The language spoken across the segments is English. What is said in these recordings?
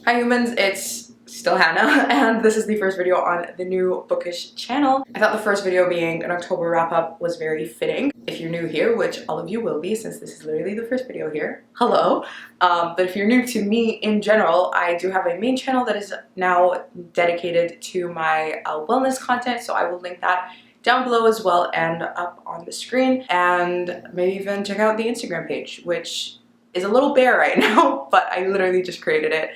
Hi humans, it's still Hannah, and this is the first video on the new Bookish channel. I thought the first video being an October wrap-up was very fitting. If you're new here, which all of you will be since this is literally the first video here, hello. But if you're new to me in general, I do have a main channel that is now dedicated to my wellness content, so I will link that down below as well and up on the screen, and maybe even check out the Instagram page, which is a little bare right now, but I literally just created it.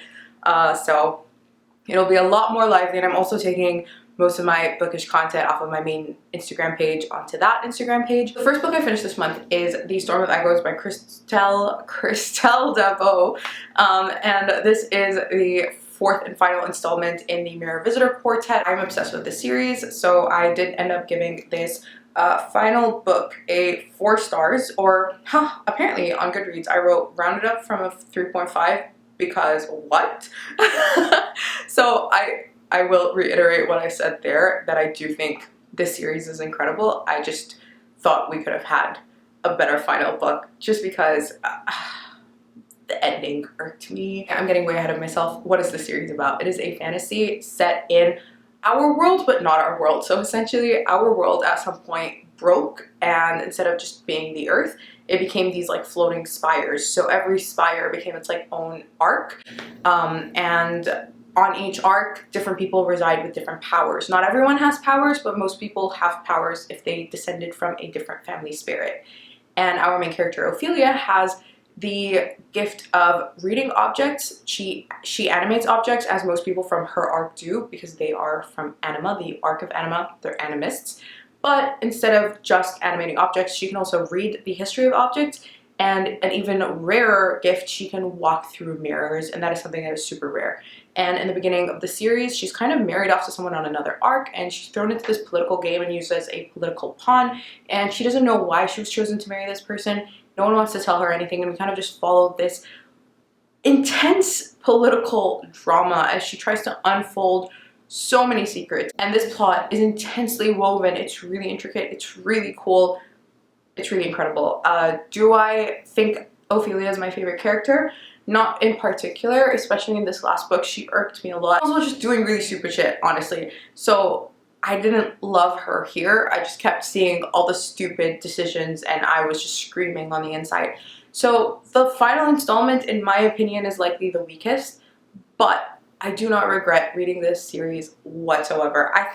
So it'll be a lot more lively, and I'm also taking most of my bookish content off of my main Instagram page onto that Instagram page. The first book I finished this month is The Storm of Echoes by Christelle Dabo, and this is the fourth and final installment in the Mirror Visitor Quartet. I'm obsessed with this series, so I did end up giving this final book a 4 stars, or apparently on Goodreads I wrote rounded up from a 3.5 because what? So I will reiterate what I said there, that I do think this series is incredible. I just thought we could have had a better final book, just because the ending irked me. I'm getting way ahead of myself. What is the series about? It is a fantasy set in our world, but not our world. So essentially our world at some point broke, and instead of just being the earth, it became these like floating spires. So every spire became its like own arc, and on each arc different people reside with different powers. Not everyone has powers, but most people have powers if they descended from a different family spirit. And our main character Ophelia has the gift of reading objects. She animates objects, as most people from her arc do, because they are from Anima, the arc of Anima. They're animists. But instead of just animating objects, she can also read the history of objects, and an even rarer gift, she can walk through mirrors, and that is something that is super rare. And in the beginning of the series, she's kind of married off to someone on another arc, and she's thrown into this political game and used as a political pawn, and she doesn't know why she was chosen to marry this person. No one wants to tell her anything, and we kind of just follow this intense political drama as she tries to unfold so many secrets. And this plot is intensely woven. It's really intricate. It's really cool. It's really incredible. Do I think Ophelia is my favorite character? Not in particular, especially in this last book. She irked me a lot. I was just doing really stupid shit, honestly. So I didn't love her here. I just kept seeing all the stupid decisions and I was just screaming on the inside. So the final installment, in my opinion, is likely the weakest, but I do not regret reading this series whatsoever. I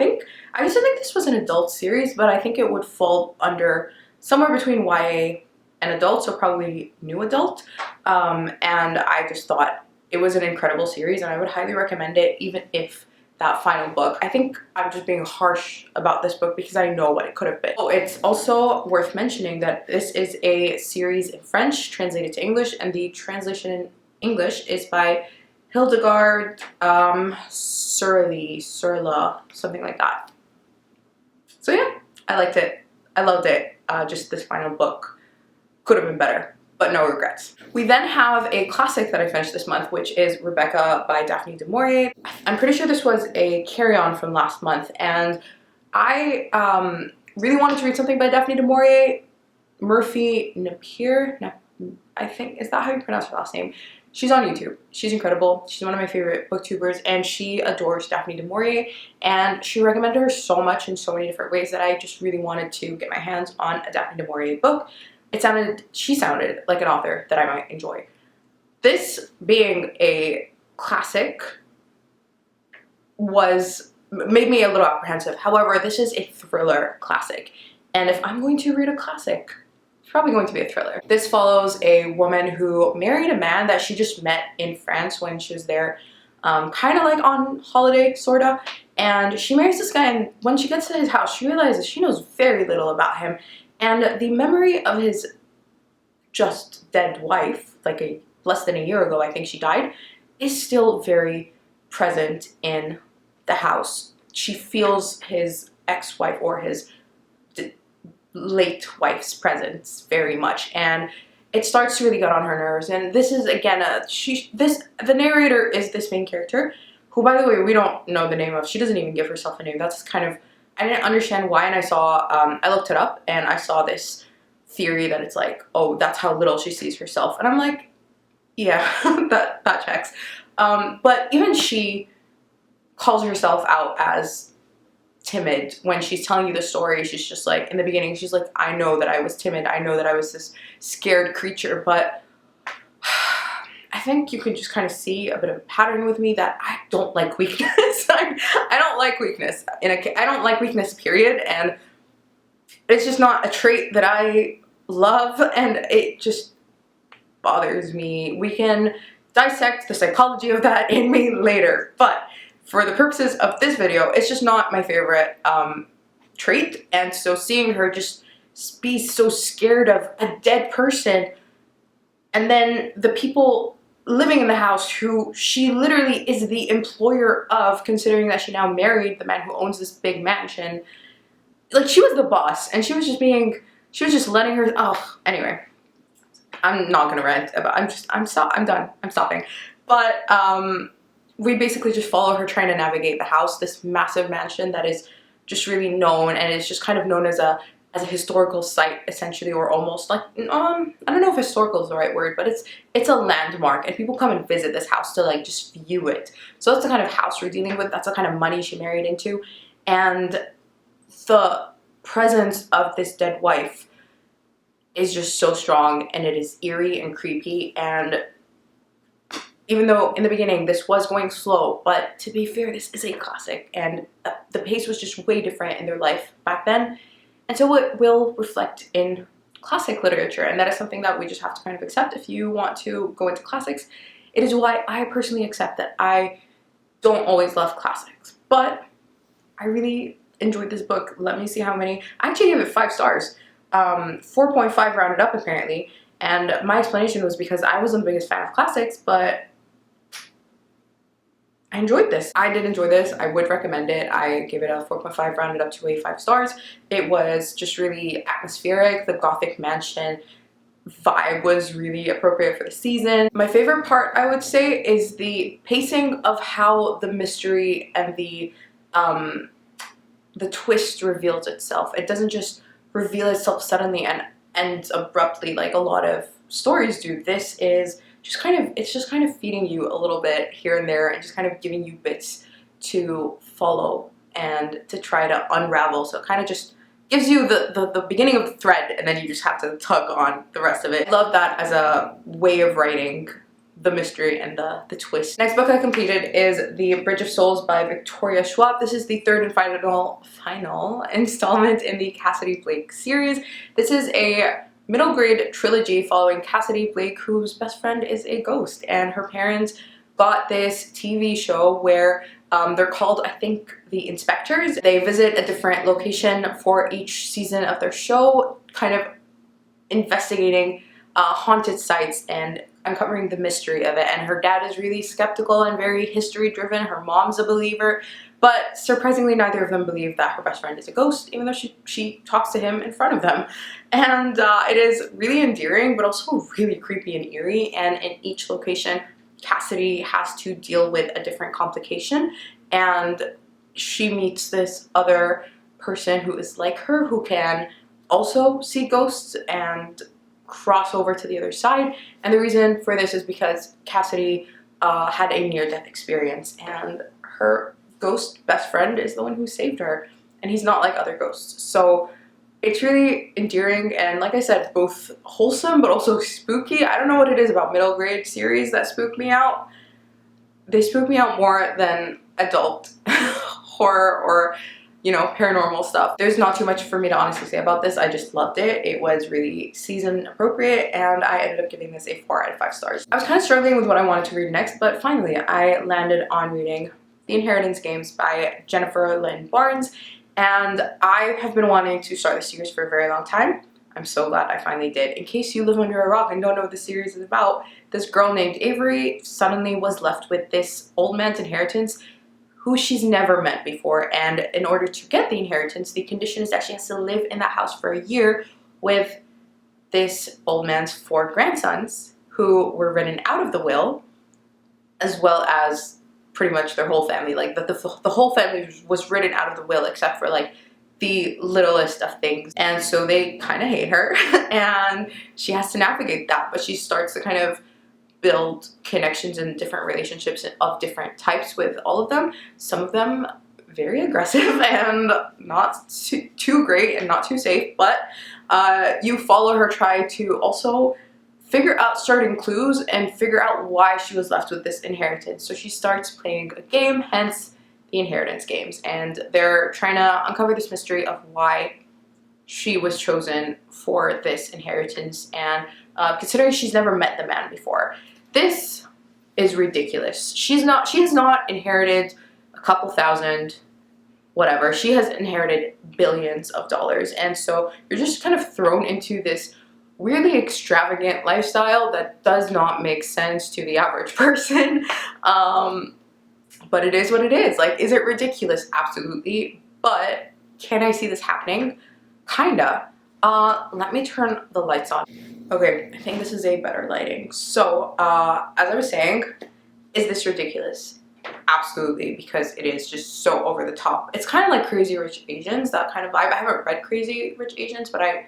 used to think this was an adult series, but I think it would fall under somewhere between YA and adult, so probably new adult. And I just thought it was an incredible series, and I would highly recommend it, even if that final book. I think I'm just being harsh about this book because I know what it could have been. Oh, it's also worth mentioning that this is a series in French translated to English, and the translation in English is by Hildegard Surla, something like that. So yeah, I liked it. I loved it. Just this final book could have been better, but no regrets. We then have a classic that I finished this month, which is Rebecca by Daphne du Maurier. I'm pretty sure this was a carry-on from last month, and I really wanted to read something by Daphne du Maurier. Murphy Napier, I think, is that how you pronounce her last name? She's on YouTube. She's incredible. She's one of my favorite booktubers, and she adores Daphne du Maurier, and she recommended her so much in so many different ways that I just really wanted to get my hands on a Daphne du Maurier book. She sounded like an author that I might enjoy. This being a classic made me a little apprehensive. However, this is a thriller classic, and if I'm going to read a classic, it's probably going to be a thriller. This follows a woman who married a man that she just met in France when she was there, kind of like on holiday, sorta. And she marries this guy, and when she gets to his house, she realizes she knows very little about him. And the memory of his just dead wife, like less than a year ago, I think she died, is still very present in the house. She feels his ex-wife or his late wife's presence very much, and it starts to really get on her nerves. And this is again the narrator is this main character, who, by the way, we don't know the name of. She doesn't even give herself a name. That's kind of, I didn't understand why, and I looked it up, and I saw this theory that it's like, oh, that's how little she sees herself, and I'm like, yeah, that checks. But even she calls herself out as timid when she's telling you the story. She's just like, in the beginning, she's like, I know that I was timid. I know that I was this scared creature, but I think you can just kind of see a bit of a pattern with me that I don't like weakness. I don't like weakness. I don't like weakness, period. And it's just not a trait that I love, and it just bothers me. We can dissect the psychology of that in me later, but for the purposes of this video, it's just not my favorite trait. And so seeing her just be so scared of a dead person, and then the people living in the house who she literally is the employer of, considering that she now married the man who owns this big mansion. Like, she was the boss, and she was just letting her, oh, anyway. I'm not gonna rant about, I'm done, I'm stopping. But, we basically just follow her trying to navigate the house, this massive mansion that is just really known, and it's just kind of known as a historical site, essentially, or almost like, I don't know if historical is the right word, but it's a landmark, and people come and visit this house to like just view it. So that's the kind of house we're dealing with, that's the kind of money she married into, and the presence of this dead wife is just so strong, and it is eerie and creepy. And even though in the beginning this was going slow, but to be fair, this is a classic, and the pace was just way different in their life back then, and so it will reflect in classic literature, and that is something that we just have to kind of accept. If you want to go into classics, it is why I personally accept that I don't always love classics, but I really enjoyed this book. Let me see how many. I actually gave it 5 stars. 4.5 rounded up apparently, and my explanation was because I wasn't the biggest fan of classics, but I enjoyed this. I did enjoy this. I would recommend it. I gave it a 4.5 rounded up to a 5 stars. It was just really atmospheric. The Gothic mansion vibe was really appropriate for the season. My favorite part, I would say, is the pacing of how the mystery and the twist reveals itself. It doesn't just reveal itself suddenly and ends abruptly like a lot of stories do. This is just kind of feeding you a little bit here and there, and just kind of giving you bits to follow and to try to unravel. So it kind of just gives you the beginning of the thread, and then you just have to tug on the rest of it. I love that as a way of writing the mystery and the twist. Next book I completed is The Bridge of Souls by Victoria Schwab. This is the third and final installment in the Cassidy Blake series. This is a middle grade trilogy following Cassidy Blake, whose best friend is a ghost, and her parents got this TV show where they're called, I think, the Inspectors. They visit a different location for each season of their show, kind of investigating haunted sites and uncovering the mystery of it. And her dad is really skeptical and very history driven. Her mom's a believer, but surprisingly neither of them believe that her best friend is a ghost, even though she talks to him in front of them. And it is really endearing, but also really creepy and eerie. And in each location, Cassidy has to deal with a different complication, and she meets this other person who is like her, who can also see ghosts and cross over to the other side. And the reason for this is because Cassidy had a near-death experience, and her ghost best friend is the one who saved her, and he's not like other ghosts. So it's really endearing, and like I said, both wholesome but also spooky. I don't know what it is about middle grade series that spook me out. They spook me out more than adult horror or, you know, paranormal stuff. There's not too much for me to honestly say about this. I just loved it. It was really season appropriate, and I ended up giving this a 4 out of 5 stars. I was kind of struggling with what I wanted to read next, but finally I landed on reading The Inheritance Games by Jennifer Lynn Barnes, and I have been wanting to start the series for a very long time. I'm so glad I finally did. In case you live under a rock and don't know what the series is about, this girl named Avery suddenly was left with this old man's inheritance who she's never met before, and in order to get the inheritance, the condition is that she has to live in that house for a year with this old man's 4 grandsons who were written out of the will, as well as pretty much their whole family. Like the whole family was written out of the will except for like the littlest of things, and so they kind of hate her and she has to navigate that. But she starts to kind of build connections and different relationships of different types with all of them. Some of them very aggressive and not too great and not too safe, but you follow her try to also figure out certain clues and figure out why she was left with this inheritance. So she starts playing a game, hence the inheritance games, and they're trying to uncover this mystery of why she was chosen for this inheritance, and considering she's never met the man before. This is ridiculous. She has not inherited a couple thousand, whatever. She has inherited billions of dollars, and so you're just kind of thrown into this weirdly extravagant lifestyle that does not make sense to the average person. But it is what it is. Like, is it ridiculous? Absolutely. But can I see this happening? Kinda. Let me turn the lights on. Okay, I think this is a better lighting. So, as I was saying, is this ridiculous? Absolutely, because it is just so over the top. It's kind of like Crazy Rich Asians, that kind of vibe. I haven't read Crazy Rich Asians, but I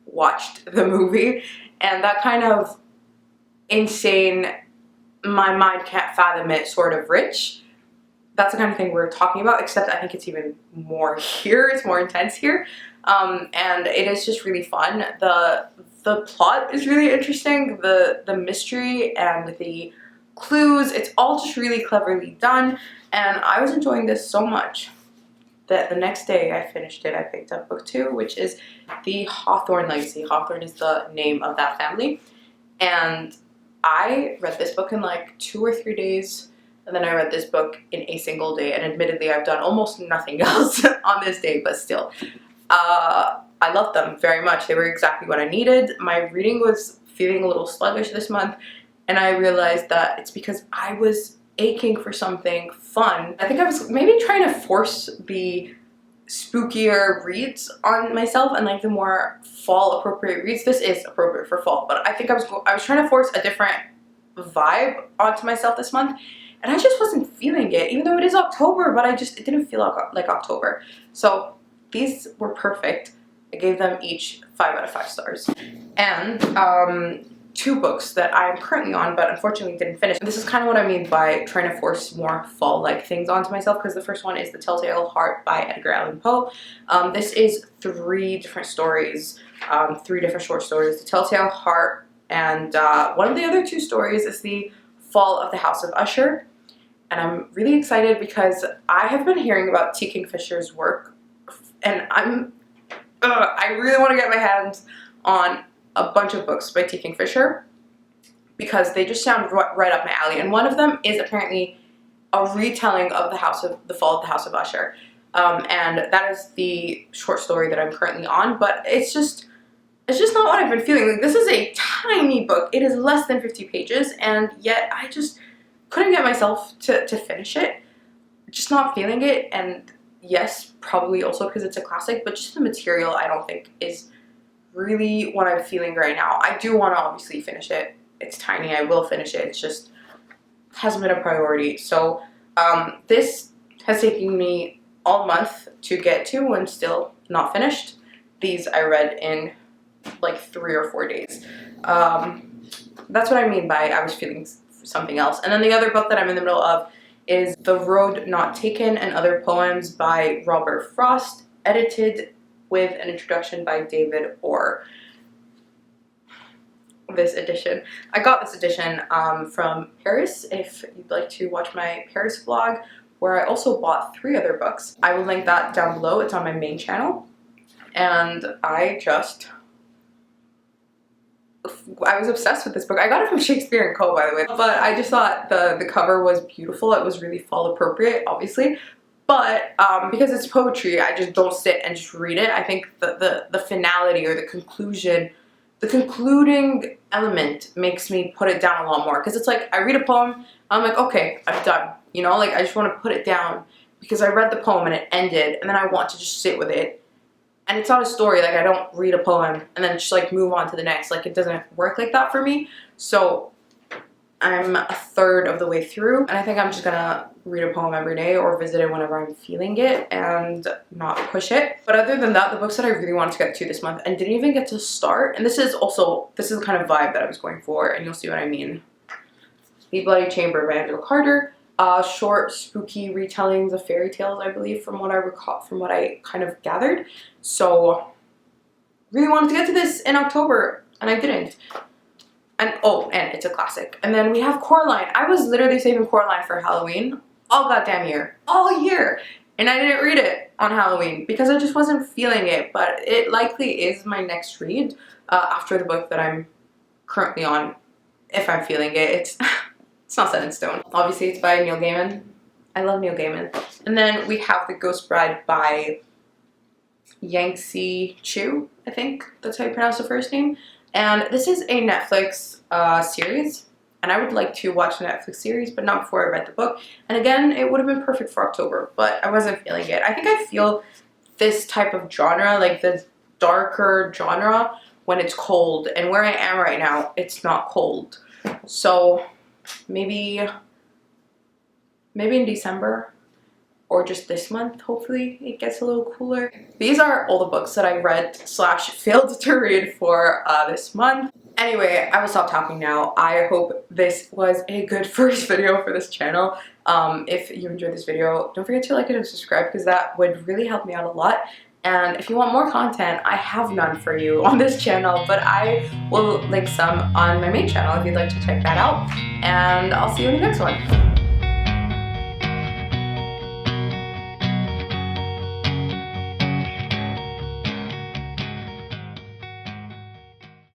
watched the movie, and that kind of insane, my mind can't fathom it sort of rich. That's the kind of thing we're talking about, except I think it's even more here. It's more intense here. And it is just really fun. The plot is really interesting. The mystery and the clues, it's all just really cleverly done. And I was enjoying this so much that the next day I finished it. I picked up book 2, which is the Hawthorne Legacy. Hawthorne is the name of that family. And I read this book in like 2 or 3 days. And then I read this book in a single day. And admittedly, I've done almost nothing else on this day, but still. I loved them very much. They were exactly what I needed. My reading was feeling a little sluggish this month. And I realized that it's because I was aching for something fun. I think I was maybe trying to force the spookier reads on myself and like the more fall appropriate reads. This is appropriate for fall, but I think I was trying to force a different vibe onto myself this month, and I just wasn't feeling it, even though it is October, but it didn't feel like October. So these were perfect. I gave them each 5 out of 5 stars. And 2 books that I'm currently on, but unfortunately didn't finish. This is kind of what I mean by trying to force more fall-like things onto myself, because the first one is The Telltale Heart by Edgar Allan Poe. This is 3 different stories, 3 different short stories. The Telltale Heart, and one of the other 2 stories is The Fall of the House of Usher. And I'm really excited because I have been hearing about T. Kingfisher's work, and I really want to get my hands on a bunch of books by T. Kingfisher because they just sound right up my alley. And one of them is apparently a retelling of The Fall of the House of Usher. And that is the short story that I'm currently on, but it's just not what I've been feeling. Like, this is a tiny book. It is less than 50 pages, and yet I just couldn't get myself to finish it. Just not feeling it. And yes, probably also because it's a classic, but just the material I don't think is really what I'm feeling right now. I do want to obviously finish it. It's tiny. I will finish it. It's just hasn't been a priority. So this has taken me all month to get to and still not finished. These I read in like 3 or 4 days. That's what I mean by I was feeling something else. And then the other book that I'm in the middle of is The Road Not Taken and Other Poems by Robert Frost, edited with an introduction by David Orr. This edition. I got this edition from Paris, if you'd like to watch my Paris vlog, where I also bought 3 other books. I will link that down below. It's on my main channel. And I was obsessed with this book. I got it from Shakespeare & Co, by the way. But I just thought the cover was beautiful. It was really fall appropriate, obviously. But because it's poetry, I just don't sit and just read it. I think the finality or the concluding element makes me put it down a lot more. Because it's like, I read a poem, I'm like, okay, I'm done. You know, like I just want to put it down because I read the poem and it ended, and then I want to just sit with it. And it's not a story. Like, I don't read a poem and then just like move on to the next. Like, it doesn't work like that for me. So I'm a third of the way through, and I think I'm just gonna read a poem every day or visit it whenever I'm feeling it and not push it. But other than that, the books that I really wanted to get to this month and didn't even get to start, and this is the kind of vibe that I was going for, and you'll see what I mean The Bloody Chamber by Angela Carter. Short, spooky retellings of fairy tales, I believe, from what I recall, from what I kind of gathered. So, really wanted to get to this in October, and I didn't. And oh, and it's a classic. And then we have Coraline. I was literally saving Coraline for Halloween all goddamn year. All year! And I didn't read it on Halloween because I just wasn't feeling it. But it likely is my next read after the book that I'm currently on, if I'm feeling it. It's not set in stone. Obviously, it's by Neil Gaiman. I love Neil Gaiman. And then we have The Ghost Bride by Yangtze Chu, I think that's how you pronounce the first name. And this is a Netflix series, and I would like to watch the Netflix series, but not before I read the book. And again, it would have been perfect for October, but I wasn't feeling it. I think I feel this type of genre, like the darker genre, when it's cold. And where I am right now, it's not cold. So maybe in December, or just this month, hopefully it gets a little cooler. These are all the books that I read / failed to read for this month. Anyway, I will stop talking now. I hope this was a good first video for this channel. If you enjoyed this video, don't forget to like it and subscribe because that would really help me out a lot. And if you want more content, I have none for you on this channel, but I will link some on my main channel if you'd like to check that out. And I'll see you in the next one.